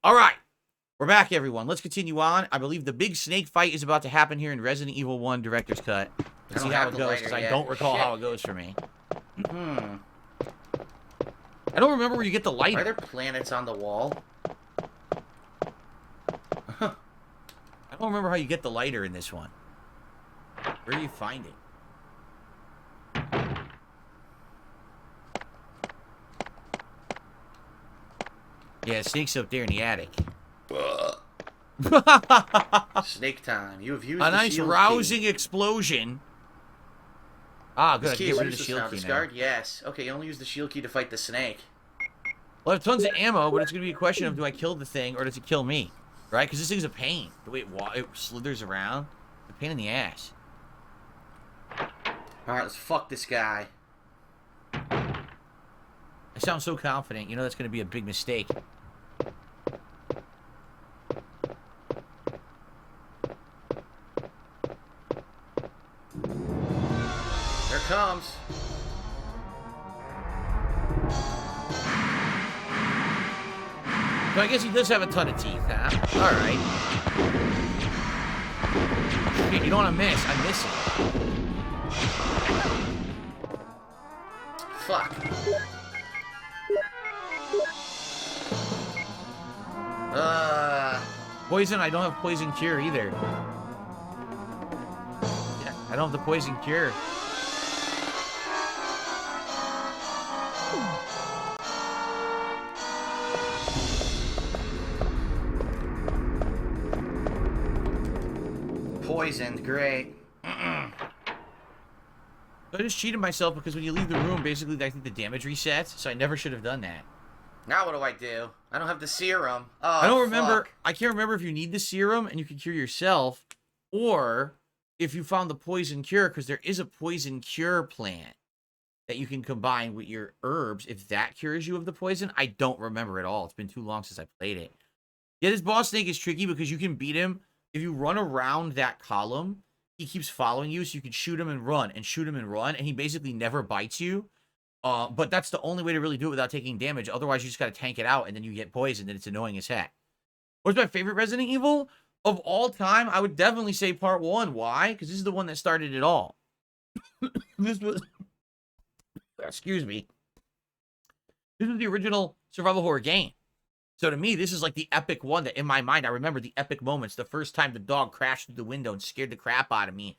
All right. We're back, everyone. Let's continue on. I believe the big snake fight is about to happen here in Resident Evil 1 Director's Cut. Let's see how it goes, because I don't recall how it goes for me. I don't remember where you get the lighter. Are there planets on the wall? I don't remember how you get the lighter in this one. Where do you find it? Yeah, snake's up there in the attic. Snake time. You have used a the nice shield rousing key. explosion. Ah, good. I can get rid of the Useless shield now. key now. Discard? Yes. Okay, you only use the shield key to fight the snake. Well, I have tons of ammo, but it's going to be a question of do I kill the thing or does it kill me? Right? Because this thing's a pain. The way it slithers around. It's a pain in the ass. Alright, let's fuck this guy. I sound so confident. You know that's going to be a big mistake. There it comes. So I guess he does have a ton of teeth, huh? Alright. Shit, you don't want to miss. I miss it. Fuck. Poison, I don't have poison cure either. Yeah, I don't have the poison cure. Poisoned, great. I just cheated myself because when you leave the room, basically, I think the damage resets, so I never should have done that. Now what do? I don't have the serum. Oh, I don't remember. fuck. I can't remember if you need the serum and you can cure yourself, or if you found the poison cure, because there is a poison cure plant that you can combine with your herbs if that cures you of the poison. I don't remember at all. It's been too long since I played it. Yeah, this boss snake is tricky because you can beat him if you run around that column. He keeps following you, so you can shoot him and run, and shoot him and run, and he basically never bites you. But that's the only way to really do it without taking damage. Otherwise, you just gotta tank it out, and then you get poisoned, and it's annoying as heck. What's my favorite Resident Evil? Of all time, I would definitely say Part 1. Why? Because this is the one that started it all. This was... Excuse me. This was the original survival horror game. So to me, this is like the epic one that in my mind, I remember the epic moments. The first time the dog crashed through the window and scared the crap out of me.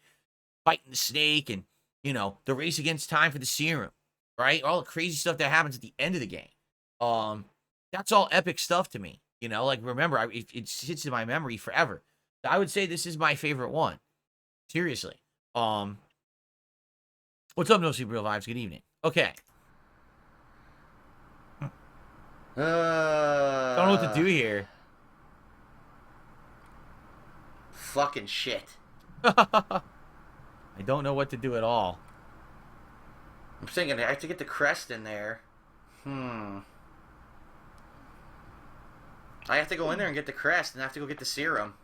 Fighting the snake and, you know, the race against time for the serum. Right? All the crazy stuff that happens at the end of the game. That's all epic stuff to me. You know, like, remember, it sits in my memory forever. I would say this is my favorite one. Seriously. What's up, No Super Real Vibes? Good evening. Okay. I don't know what to do here. Fucking shit. I don't know what to do at all. I'm thinking I have to get the crest in there. I have to go in there and get the crest, and I have to go get the serum.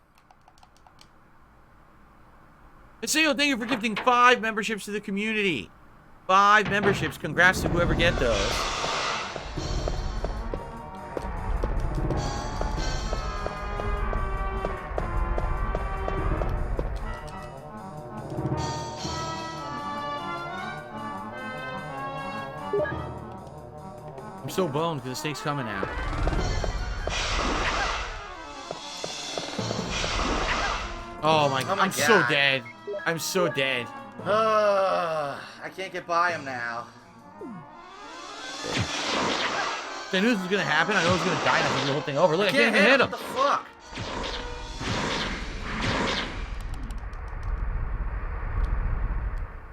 Thank you for gifting 5 memberships to the community. 5 memberships. Congrats to whoever get those. I'm so boned because the snake's coming out. Oh my god. I'm so dead. I'm so dead. I can't get by him now. I knew this was gonna happen. I know I was gonna die and I think the whole thing over. Look, I can't even hit him. What the fuck?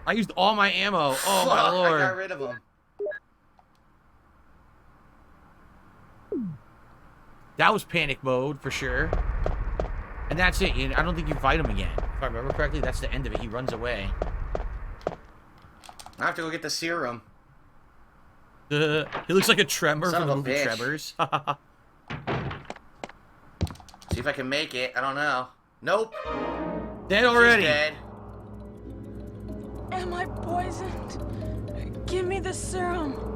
I used all my ammo. Oh my lord. I got rid of him. That was panic mode for sure. And that's it. I don't think you fight him again. If I remember correctly, that's the end of it. He runs away. I have to go get the serum. He looks like a Tremor Son from of the a movie bitch. Tremors. See if I can make it. I don't know. Nope. Dead already. She's dead. Am I poisoned? Give me the serum.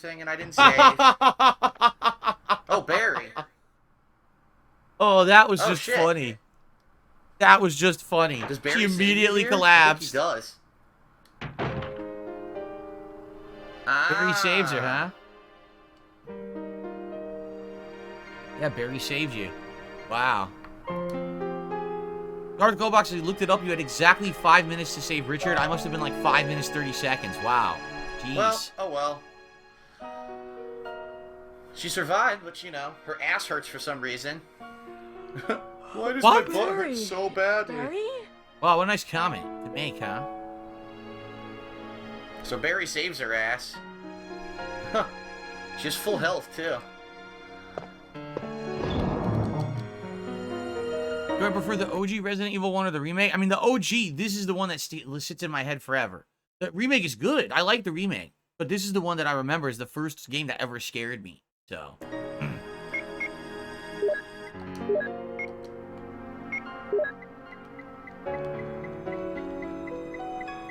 everything and I didn't save. Oh, Barry. Oh, that was Oh, just shit. funny. That was just funny. Does Barry She save you immediately here? collapsed. I think he does. Barry saves her, Ah. huh? Yeah, Barry saved you. Wow. Darth Goldbox, you looked it up. You had exactly 5 minutes to save Richard. I must have been like 5 minutes, 30 seconds. Wow. Jeez. Well, oh well. She survived, but you know, her ass hurts for some reason. Why does What? my butt hurt Barry. so badly? Barry? Wow, what a nice comment to make, huh? So Barry saves her ass. Huh. She has full health, too. Do I prefer the OG Resident Evil 1 or the remake? I mean, the OG, this is the one that sits in my head forever. The remake is good. I like the remake. But this is the one that I remember as the first game that ever scared me. So...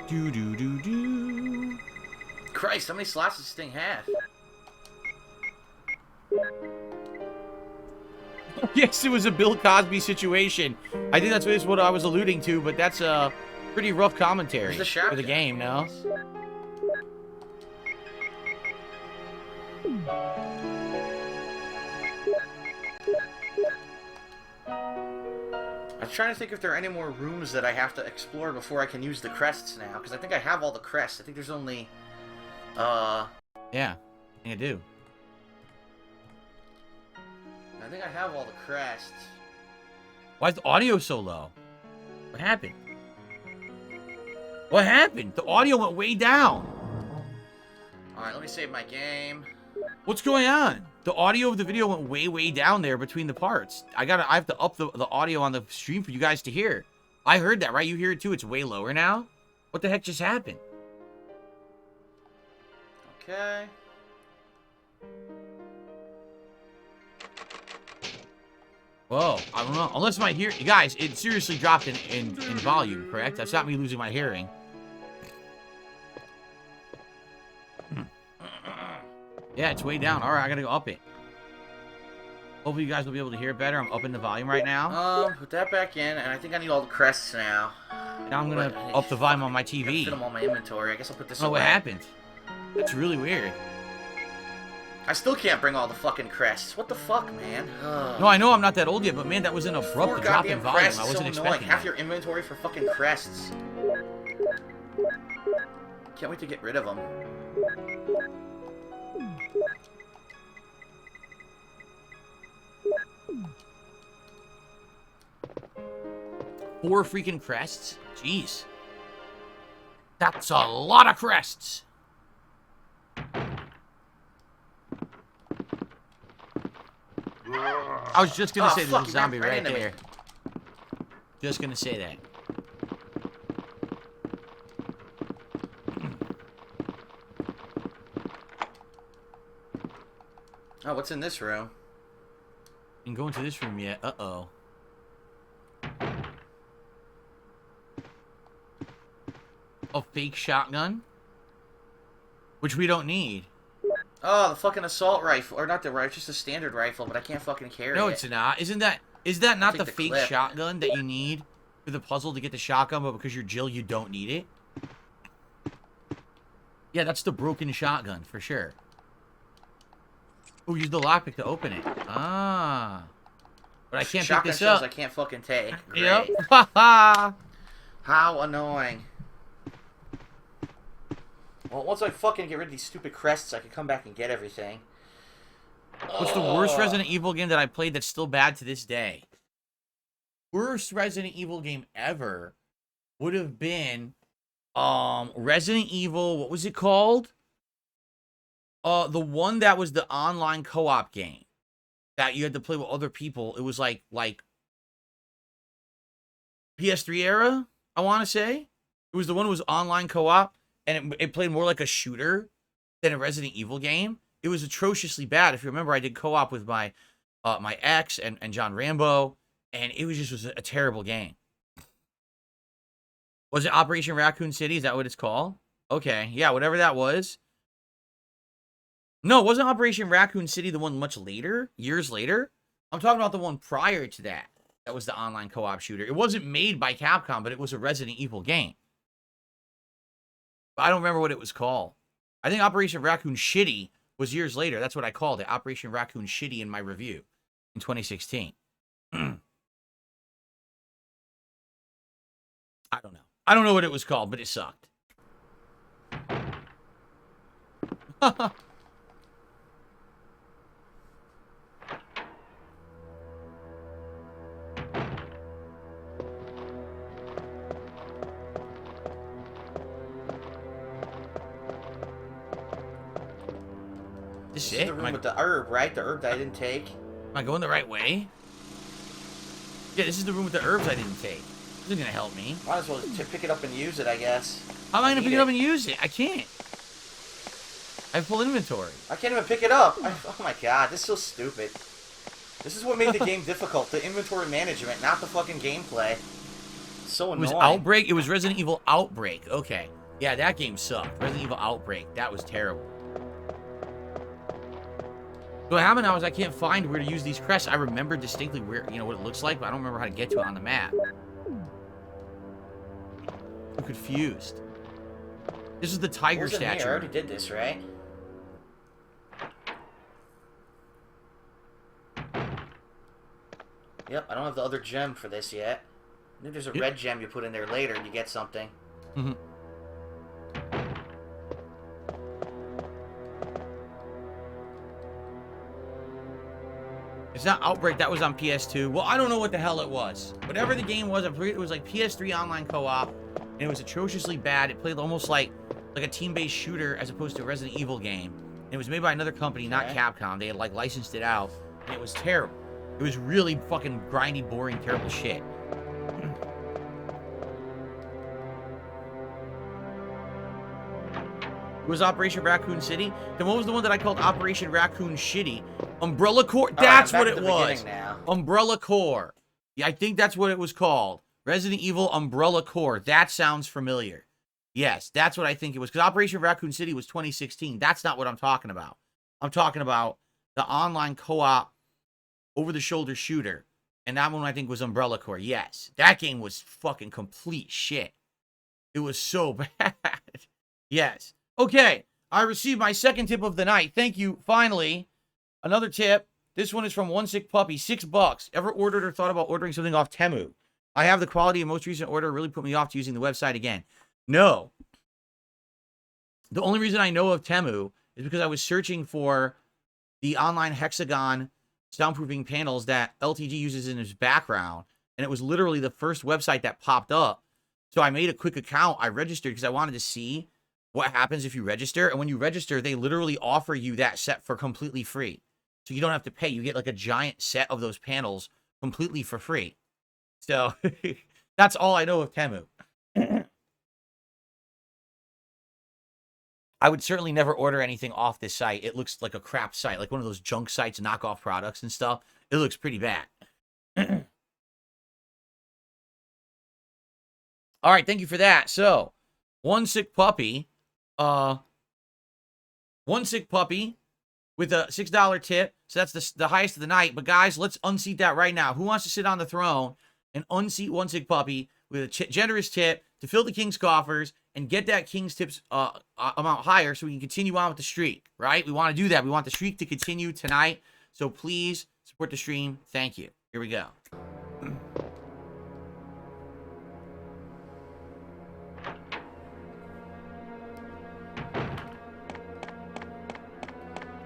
Do. Christ, how many slots does this thing have? Yes, it was a Bill Cosby situation. I think that's what I was alluding to, but that's a pretty rough commentary Where's the for the game, no? I'm trying to think if there are any more rooms that I have to explore before I can use the crests now, because I think I have all the crests. I think there's only, Yeah, I think I do. I think I have all the crests. Why is the audio so low? What happened? What happened? The audio went way down. Alright, let me save my game. What's going on? The audio of the video went way down there between the parts. I have to up the audio on the stream for you guys to hear. I heard that, right? You hear it too? It's way lower now? What the heck just happened? Okay. Whoa, I don't know. Unless my hearing... Guys, it seriously dropped in volume, correct? That's not me losing my hearing. Yeah, it's way down. All right, I gotta go up it. Hopefully you guys will be able to hear it better. I'm upping the volume right now. Put that back in, and I think I need all the crests now. Now I'm gonna up the volume on my TV. Fit them on my inventory. I guess I'll put this Oh, away. what happened? That's really weird. I still can't bring all the fucking crests. What the fuck, man? No, I know I'm not that old yet, but man, that was an abrupt Four drop in goddamn volume. crests I is wasn't so annoying. expecting Half that. your inventory for fucking crests. Can't wait to get rid of them. 4 freaking crests? Jeez. That's a lot of crests. I was just gonna say there's a zombie right there. Just gonna say that. Oh, what's in this room? Didn't go into this room yet. Uh-oh. A fake shotgun? Which we don't need. Oh, the fucking assault rifle. Or not the rifle, just a standard rifle, but I can't fucking carry No, it. it's not. Is that not take the the fake clip. shotgun that you need for the puzzle to get the shotgun, but because you're Jill, you don't need it? Yeah, that's the broken shotgun, for sure. Oh, use the lockpick to open it. Ah. But I can't pick Shotgun this shells up. I can't fucking take. Great. Yep. Haha. How annoying. Well, once I fucking get rid of these stupid crests, I can come back and get everything. What's the worst Resident Evil game that I played that's still bad to this day? Worst Resident Evil game ever would have been Resident Evil, what was it called? The one that was the online co-op game that you had to play with other people. It was like PS3 era, I want to say. It was the one that was online co-op, and it played more like a shooter than a Resident Evil game. It was atrociously bad. If you remember, I did co-op with my my ex and John Rambo, and it was a terrible game. Was it Operation Raccoon City? Is that what it's called? Okay, yeah, whatever that was. No, wasn't Operation Raccoon City the one much later? Years later? I'm talking about the one prior to that. That was the online co-op shooter. It wasn't made by Capcom, but it was a Resident Evil game. But I don't remember what it was called. I think Operation Raccoon Shitty was years later. That's what I called it. Operation Raccoon Shitty in my review in 2016. I don't know. I don't know what it was called, but it sucked. This is the room with the herb, right? The herb that I didn't take. Am I going the right way? Yeah, this is the room with the herbs I didn't take. This isn't gonna help me. Might as well pick it up and use it, I guess. How am I gonna pick it up and use it? I can't. I have full inventory. I can't even pick it up. Oh my god, this is so stupid. This is what made the game difficult. The inventory management, not the fucking gameplay. So annoying. It was Outbreak? It was Resident Evil Outbreak. Okay. Yeah, that game sucked. Resident Evil Outbreak. That was terrible. So what happened now is I can't find where to use these crests. I remember distinctly where, you know, what it looks like, but I don't remember how to get to it on the map. I'm confused. This is the tiger statue. I already did this, right? Yep, I don't have the other gem for this yet. I think there's a red gem you put in there later and you get something. Mm-hmm. It's not Outbreak. That was on PS2. Well, I don't know what the hell it was. Whatever the game was, it was like PS3 online co-op, and it was atrociously bad. It played almost like a team-based shooter as opposed to a Resident Evil game. And it was made by another company, not Capcom. They had like licensed it out, and it was terrible. It was really fucking grindy, boring, terrible shit. It was Operation Raccoon City. Then what was the one that I called Operation Raccoon Shitty? Umbrella Corps? That's what it was. Umbrella Corps. Yeah, I think that's what it was called. Resident Evil Umbrella Corps. That sounds familiar. Yes, that's what I think it was. Because Operation Raccoon City was 2016. That's not what I'm talking about. I'm talking about the online co-op over-the-shoulder shooter. And that one I think was Umbrella Corps. Yes, that game was fucking complete shit. It was so bad. Yes. Okay, I received my second tip of the night. Thank you, finally. Another tip. This one is from One Sick Puppy. $6. Ever ordered or thought about ordering something off Temu? I have the quality of most recent order really put me off to using the website again. No. The only reason I know of Temu is because I was searching for the online hexagon soundproofing panels that LTG uses in his background, and it was literally the first website that popped up. So I made a quick account. I registered because I wanted to see what happens if you register. And when you register, they literally offer you that set for completely free. So you don't have to pay. You get like a giant set of those panels completely for free. So that's all I know of Temu. I would certainly never order anything off this site. It looks like a crap site, like one of those junk sites, knockoff products and stuff. It looks pretty bad. All right, thank you for that. So, One Sick Puppy, One Sick Puppy with a $6 tip. So that's the highest of the night. But guys, let's unseat that right now. Who wants to sit on the throne and unseat One Sick Puppy with a generous tip to fill the king's coffers and get that king's tips amount higher so we can continue on with the streak, right? We want to do that. We want the streak to continue tonight. So please support the stream. Thank you. Here we go.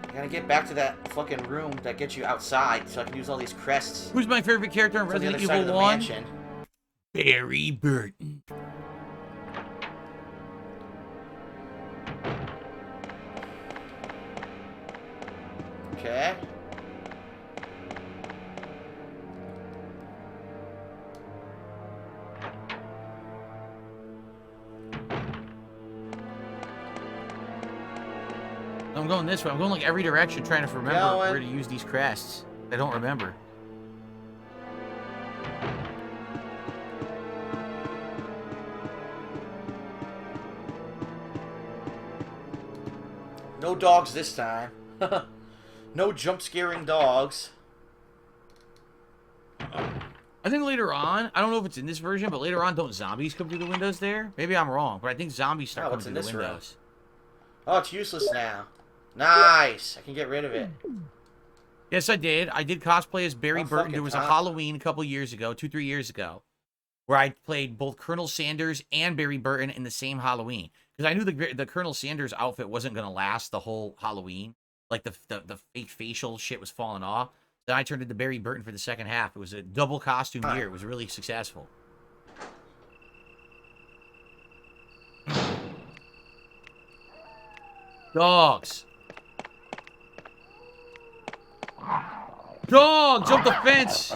I gotta get back to that fucking room that gets you outside so I can use all these crests. Who's my favorite character in Resident Evil 1? Barry Burton. Okay. I'm going this way. I'm going like every direction trying to remember where to use these crests. I don't remember. No dogs this time. No jump scaring dogs. I think later on, I don't know if it's in this version, but later on, don't zombies come through the windows there? Maybe I'm wrong, but I think zombies start coming through the windows. Oh, it's useless now. Nice. I can get rid of it. Yes, I did. I did cosplay as Barry Burton. There was a time. Halloween a couple years ago, 2-3 years ago, where I played both Colonel Sanders and Barry Burton in the same Halloween. Because I knew the Colonel Sanders outfit wasn't going to last the whole Halloween. Like, the fake facial shit was falling off. Then I turned into Barry Burton for the second half. It was a double costume year. It was really successful. Dogs. Dog! Jump the fence!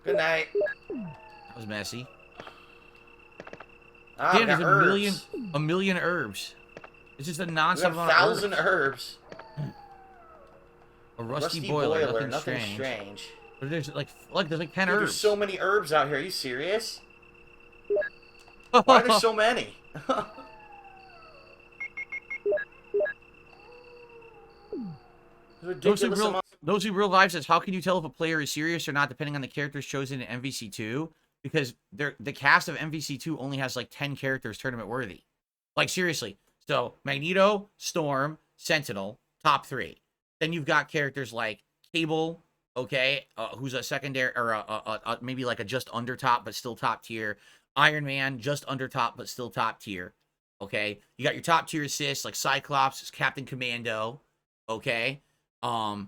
Good night. That was messy. Ah, Damn, there's herbs. a million herbs. It's just a We non-stop got amount of 1,000 herbs. A rusty boiler, nothing strange. But there's like there's like 10 Dude, herbs. there's so many herbs out here. Are you serious? Why are there so many? Those who real life says, how can you tell if a player is serious or not depending on the characters chosen in MVC2? Because the cast of MVC2 only has like 10 characters tournament worthy. Like seriously. So Magneto, Storm, Sentinel, top 3. Then you've got characters like Cable, okay, who's a secondary or maybe like a just under top but still top tier. Iron Man, just under top but still top tier. Okay, you got your top tier assists like Cyclops, Captain Commando. Okay, and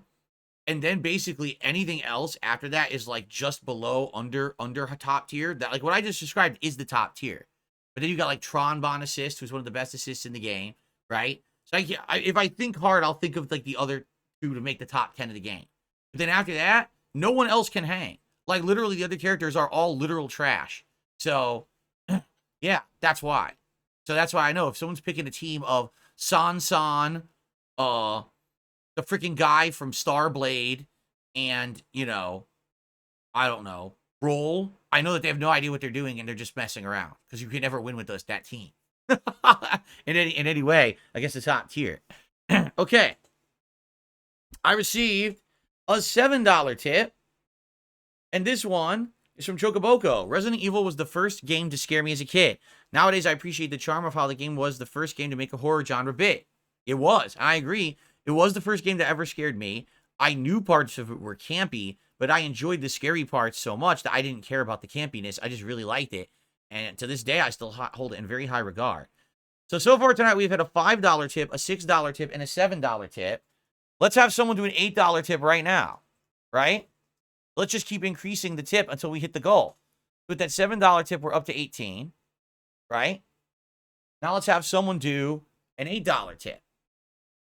then basically anything else after that is like just below under top tier. That like what I just described is the top tier. But then you got like Tron Bon assist, who's one of the best assists in the game, right? So if I think hard, I'll think of like the other 2 to make the top 10 of the game. But then after that, no one else can hang. Like literally, the other characters are all literal trash. So yeah, that's why. So that's why I know if someone's picking a team of San, the freaking guy from Starblade, and you know, I don't know, Roll. I know that they have no idea what they're doing and they're just messing around because you can never win with that team. in any way, I guess the top tier. Okay. I received a $7 tip. And this one is from Chocoboko. Resident Evil was the first game to scare me as a kid. Nowadays, I appreciate the charm of how the game was the first game to make a horror genre big. It was. I agree. It was the first game that ever scared me. I knew parts of it were campy, but I enjoyed the scary parts so much that I didn't care about the campiness. I just really liked it. And to this day, I still hold it in very high regard. So far tonight, we've had a $5 tip, a $6 tip, and a $7 tip. Let's have someone do an $8 tip right now, right? Let's just keep increasing the tip until we hit the goal. With that $7 tip, we're up to 18, right? Now let's have someone do an $8 tip.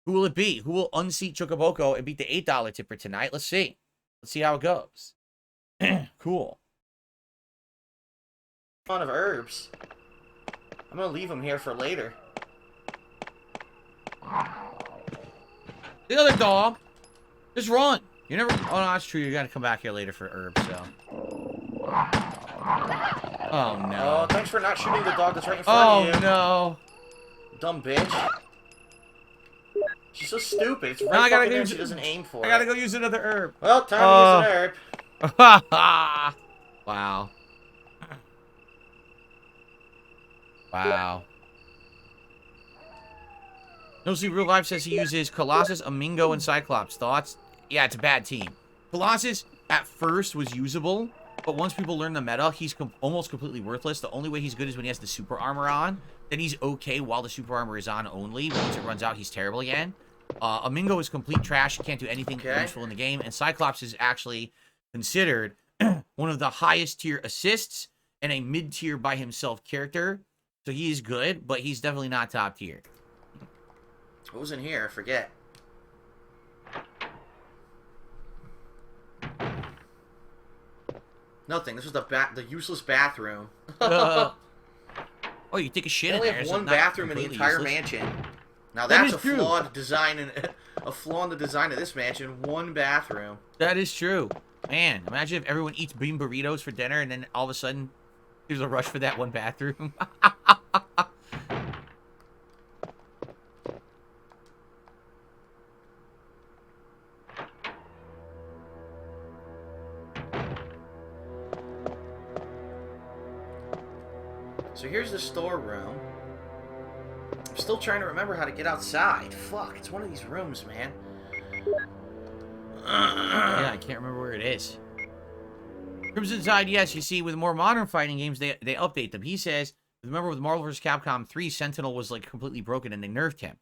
Who will it be? Who will unseat Chocoboko and beat the $8 tipper tonight? Let's see. Let's see how it goes. Cool. Ton of herbs. I'm gonna leave them here for later. The other dog. Just run. You never... Oh, no, that's true. You gotta come back here later for herbs, so... Oh, no. Oh, thanks for not shooting the dog that's right in front of you. Oh, no. Dumb bitch. She's so stupid. It's right fucking there and she doesn't aim for it. I gotta go use another herb. Well, time to use an herb. Wow. Wow. No See Real Life says he uses Colossus, Amingo, and Cyclops. Thoughts? Yeah, it's a bad team. Colossus, at first, was usable, but once people learn the meta, he's almost completely worthless. The only way he's good is when he has the super armor on. Then he's okay while the super armor is on only. But once it runs out, he's terrible again. Amingo is complete trash. He can't do anything useful in the game. And Cyclops is actually considered one of the highest tier assists and a mid-tier by himself character. So he is good, but he's definitely not top tier. What was in here? I forget. Nothing. This was the useless bathroom. Oh, you take a shit in there. They only have one bathroom in the entire mansion. Now that's a flawed design and a flaw in the design of this mansion. One bathroom. That is true. Man, imagine if everyone eats bean burritos for dinner and then all of a sudden there's a rush for that one bathroom. So here's the storeroom. I'm still trying to remember how to get outside. Fuck, it's one of these rooms, man. Yeah, I can't remember where it is. Crimson Tide, yes, you see, with more modern fighting games, they update them. He says, remember with Marvel vs. Capcom 3, Sentinel was like completely broken and they nerfed him.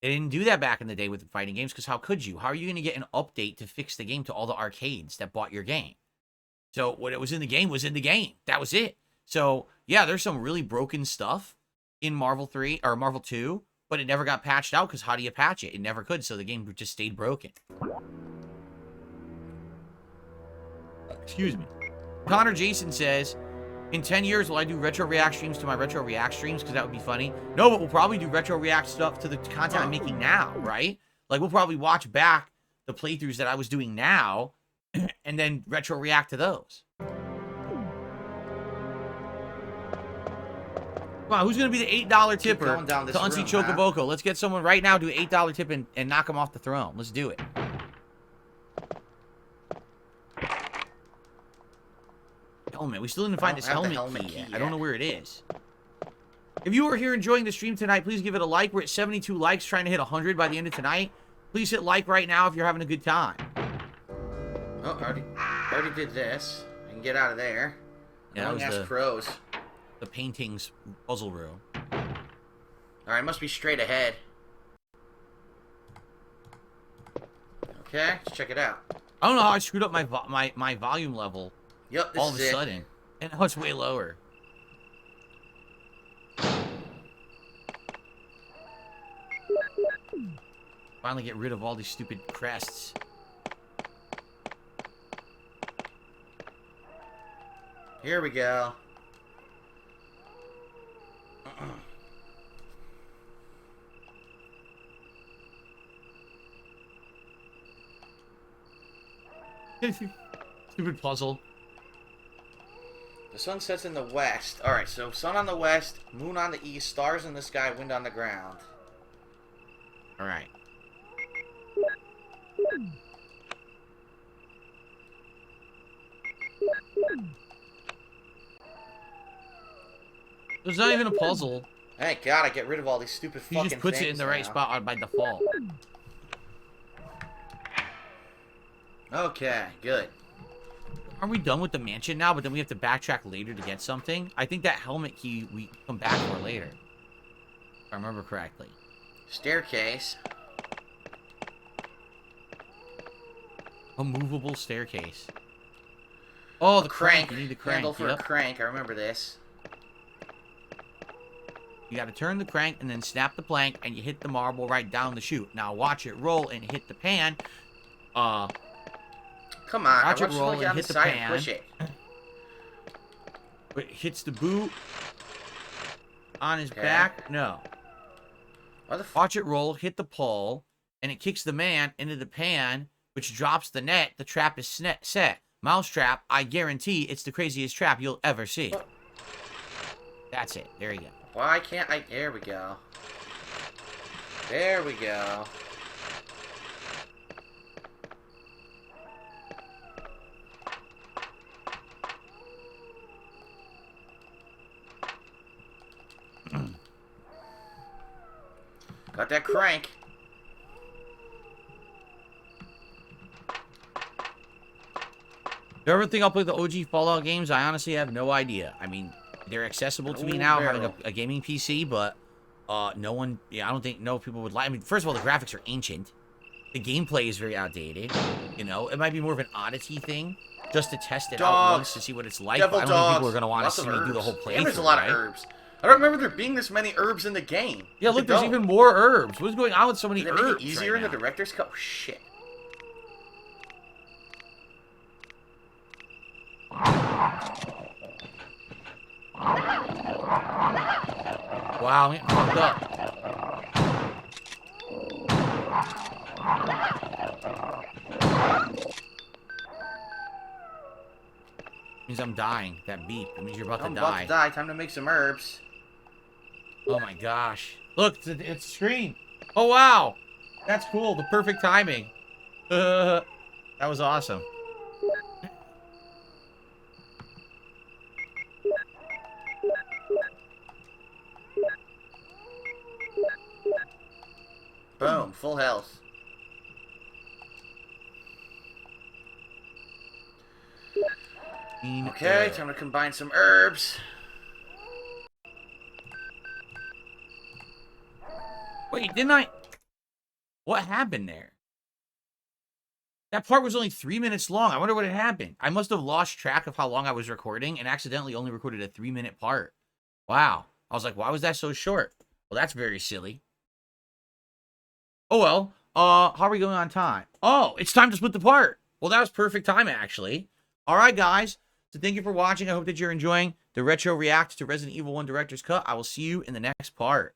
They didn't do that back in the day with the fighting games, because how could you? How are you going to get an update to fix the game to all the arcades that bought your game? So what it was in the game was in the game. That was it. So, yeah, there's some really broken stuff in Marvel 3 or Marvel 2, but it never got patched out, because how do you patch it? It never could, so the game just stayed broken. Excuse me. Connor Jason says, in 10 years, will I do retro react streams to my retro react streams? Because that would be funny. No, but we'll probably do retro react stuff to the content I'm making now, right? Like, we'll probably watch back the playthroughs that I was doing now and then retro react to those. Wow, who's going to be the $8 tipper to Unsee Chocoboko? Let's get someone right now, do an $8 tip and knock him off the throne. Let's do it. Helmet. We still didn't find this helmet key yet. I don't know where it is. If you are here enjoying the stream tonight, please give it a like. We're at 72 likes, trying to hit 100 by the end of tonight. Please hit like right now if you're having a good time. Oh, I already did this. I can get out of there. Yeah, that was pros. The paintings puzzle room. Alright, must be straight ahead. Okay, let's check it out. I don't know how I screwed up my volume level. Yep, this all of a sudden. And now it's way lower. Finally get rid of all these stupid crests. Here we go. Stupid puzzle. The sun sets in the west. Alright, so sun on the west, moon on the east, stars in the sky, wind on the ground. Alright. There's not even a puzzle. Thank God I get rid of all these stupid fucking things. He just puts it in the right spot by default. Okay, good. Aren't we done with the mansion now, but then we have to backtrack later to get something? I think that helmet key we come back for later. If I remember correctly. Staircase. A movable staircase. Oh, the crank. You need the crank. Handle for a crank. I remember this. You gotta turn the crank and then snap the plank and you hit the marble right down the chute. Now watch it roll and hit the pan. Come on, watch it roll and hit the pan. Push it. It hits the boot on his back. No. Watch it roll, hit the pole, and it kicks the man into the pan, which drops the net. The trap is set. Mousetrap, I guarantee it's the craziest trap you'll ever see. What? That's it. There you go. Why can't I? There we go. There we go. Got that crank. Do you ever think I'll play the OG Fallout games? I honestly have no idea. I mean, they're accessible to me now, having a gaming PC, but no one, I don't think people would like. I mean, first of all, the graphics are ancient. The gameplay is very outdated. You know, it might be more of an oddity thing, just to test it out once to see what it's like. But I don't think people are going to want to see me do the whole playthrough. There's a lot of herbs. I don't remember there being this many herbs in the game. Yeah, look, there's even more herbs. What's going on with so many herbs? Make it easier in the director's cut? Oh, shit. Wow, I'm getting fucked up. means I'm dying. That beep. It means you're about I'm to about die. to die. Time to make some herbs. Oh my gosh. Look, it's a screen. Oh wow. That's cool. The perfect timing. That was awesome. Boom. Full health. Okay, time to combine some herbs. Wait, didn't I? What happened there? That part was only 3 minutes long. I wonder what had happened. I must have lost track of how long I was recording and accidentally only recorded a 3-minute part. Wow. I was like, why was that so short? Well, that's very silly. Oh, well. How are we going on time? Oh, it's time to split the part. Well, that was perfect timing, actually. All right, guys. So thank you for watching. I hope that you're enjoying the retro react to Resident Evil 1 Director's Cut. I will see you in the next part.